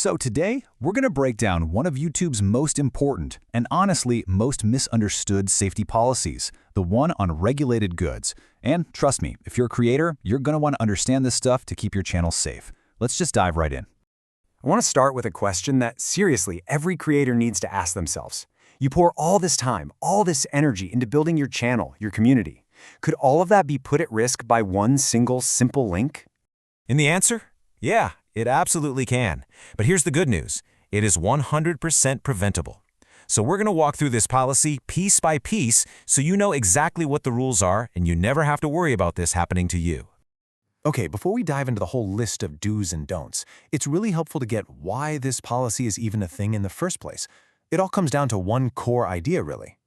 So today, we're going to break down one of YouTube's most important and honestly most misunderstood safety policies, the one on regulated goods. And trust me, if you're a creator, you're going to want to understand this stuff to keep your channel safe. Let's just dive right in. I want to start with a question that, seriously, every creator needs to ask themselves. You pour all this time, all this energy into building your channel, your community. Could all of that be put at risk by one single simple link? And the answer? Yeah, it absolutely can. But here's the good news. It is 100% preventable. So we're going to walk through this policy piece by piece so you know exactly what the rules are and you never have to worry about this happening to you. Okay, before we dive into the whole list of do's and don'ts, it's really helpful to get why this policy is even a thing in the first place. It all comes down to one core idea, really.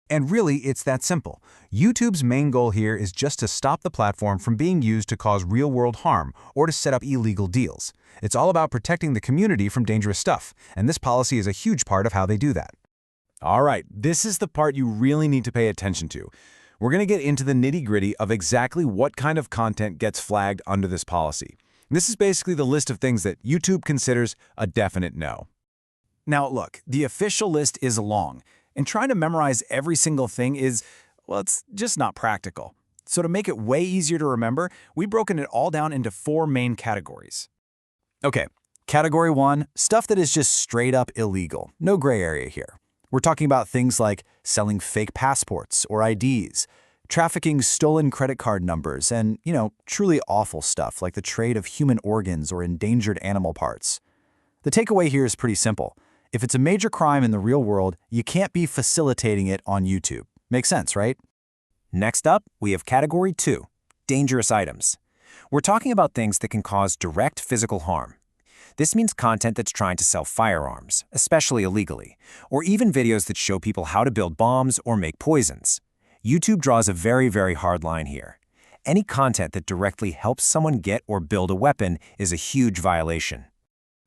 And really, it's that simple. YouTube's main goal here is just to stop the platform from being used to cause real-world harm or to set up illegal deals. It's all about protecting the community from dangerous stuff, and this policy is a huge part of how they do that. All right, this is the part you really need to pay attention to. We're going to get into the nitty-gritty of exactly what kind of content gets flagged under this policy. This is basically the list of things that YouTube considers a definite no. Now look, the official list is long, and trying to memorize every single thing is, well, it's just not practical. So to make it way easier to remember, we've broken it all down into 4 main categories. Okay, Category 1, stuff that is just straight up illegal. No gray area here. We're talking about things like selling fake passports or IDs, trafficking stolen credit card numbers, and, truly awful stuff like the trade of human organs or endangered animal parts. The takeaway here is pretty simple. If it's a major crime in the real world, you can't be facilitating it on YouTube. Makes sense, right? Next up, we have Category 2, dangerous items. We're talking about things that can cause direct physical harm. This means content that's trying to sell firearms, especially illegally, or even videos that show people how to build bombs or make poisons. YouTube draws a very, very hard line here. Any content that directly helps someone get or build a weapon is a huge violation.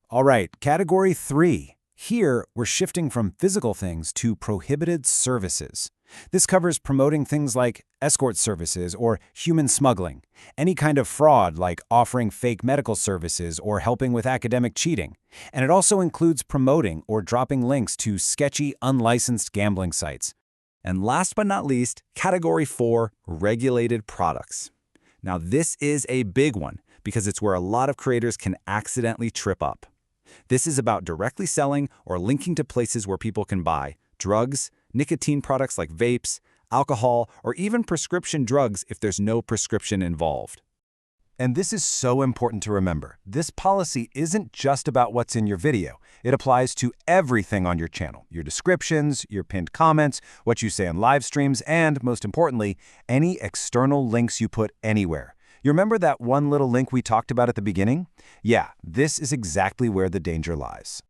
All right, Category 3. Here, we're shifting from physical things to prohibited services. This covers promoting things like escort services or human smuggling, any kind of fraud like offering fake medical services or helping with academic cheating. And it also includes promoting or dropping links to sketchy, unlicensed gambling sites. And last but not least, Category 4, regulated products. Now this is a big one because it's where a lot of creators can accidentally trip up. This is about directly selling or linking to places where people can buy drugs, nicotine products like vapes, alcohol, or even prescription drugs if there's no prescription involved. And this is so important to remember. This policy isn't just about what's in your video. It applies to everything on your channel, your descriptions, your pinned comments, what you say on live streams, and most importantly, any external links you put anywhere. You remember that one little link we talked about at the beginning? Yeah, this is exactly where the danger lies.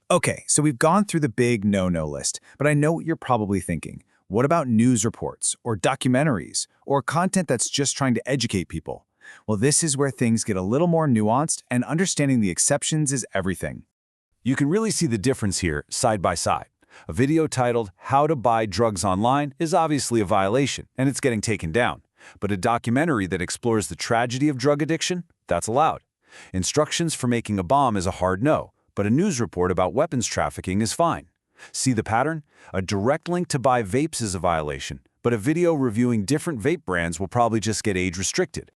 Okay, so we've gone through the big no-no list, but I know what you're probably thinking. What about news reports or documentaries or content that's just trying to educate people? Well, this is where things get a little more nuanced, and understanding the exceptions is everything. You can really see the difference here side by side. A video titled "How to Buy Drugs Online" is obviously a violation, and it's getting taken down. But a documentary that explores the tragedy of drug addiction, that's allowed. Instructions for making a bomb is a hard no, but a news report about weapons trafficking is fine. See the pattern? A direct link to buy vapes is a violation, but a video reviewing different vape brands will probably just get age restricted.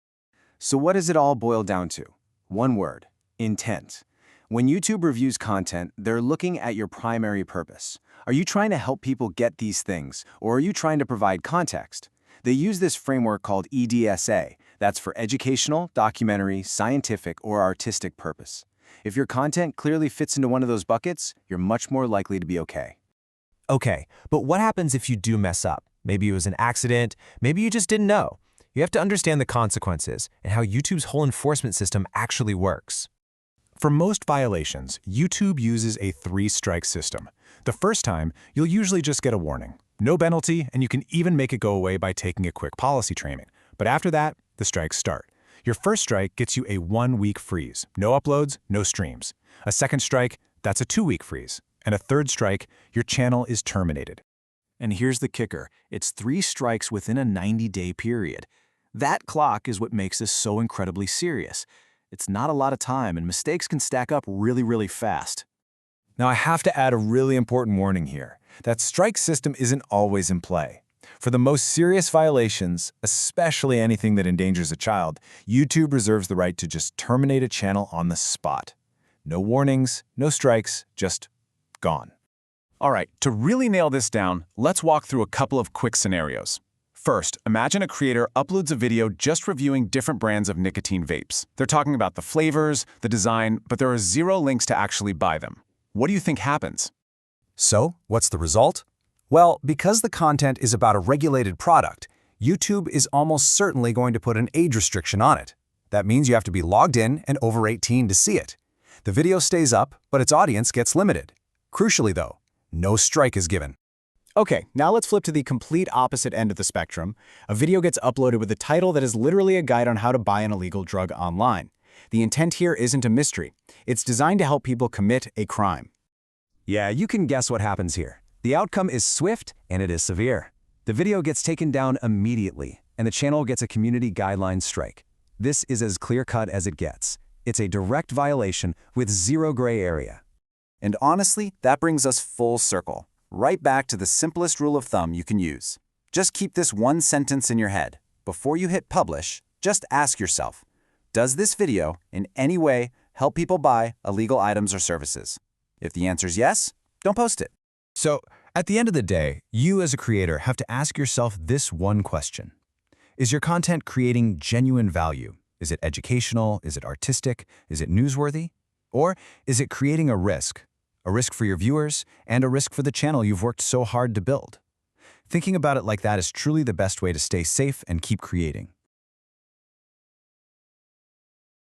So what does it all boil down to? One word: intent. When YouTube reviews content, they're looking at your primary purpose. Are you trying to help people get these things, or are you trying to provide context? They use this framework called EDSA, that's for educational, documentary, scientific, or artistic purpose. If your content clearly fits into one of those buckets, you're much more likely to be okay. Okay, but what happens if you do mess up? Maybe it was an accident, maybe you just didn't know. You have to understand the consequences and how YouTube's whole enforcement system actually works. For most violations, YouTube uses a 3-strike system. The first time, you'll usually just get a warning. No penalty, and you can even make it go away by taking a quick policy training. But after that, the strikes start. Your first strike gets you a 1-week freeze. No uploads, no streams. A second strike, that's a 2-week freeze. And a third strike, your channel is terminated. And here's the kicker. It's 3 strikes within a 90-day period. That clock is what makes this so incredibly serious. It's not a lot of time, and mistakes can stack up really, really fast. Now, I have to add a really important warning here. That strike system isn't always in play. For the most serious violations, especially anything that endangers a child, YouTube reserves the right to just terminate a channel on the spot. No warnings, no strikes, just gone. All right, to really nail this down, let's walk through a couple of quick scenarios. First, imagine a creator uploads a video just reviewing different brands of nicotine vapes. They're talking about the flavors, the design, but there are zero links to actually buy them. What do you think happens? So, what's the result? Well, because the content is about a regulated product, YouTube is almost certainly going to put an age restriction on it. That means you have to be logged in and over 18 to see it. The video stays up, but its audience gets limited. Crucially, though, no strike is given. Okay, now let's flip to the complete opposite end of the spectrum. A video gets uploaded with a title that is literally a guide on how to buy an illegal drug online. The intent here isn't a mystery. It's designed to help people commit a crime. Yeah, you can guess what happens here. The outcome is swift and it is severe. The video gets taken down immediately, and the channel gets a community guidelines strike. This is as clear-cut as it gets. It's a direct violation with zero gray area. And honestly, that brings us full circle, right back to the simplest rule of thumb you can use. Just keep this one sentence in your head. Before you hit publish, just ask yourself, does this video in any way help people buy illegal items or services? If the answer is yes, don't post it. So, at the end of the day, you as a creator have to ask yourself this one question. Is your content creating genuine value? Is it educational? Is it artistic? Is it newsworthy? Or is it creating a risk? A risk for your viewers and a risk for the channel you've worked so hard to build. Thinking about it like that is truly the best way to stay safe and keep creating.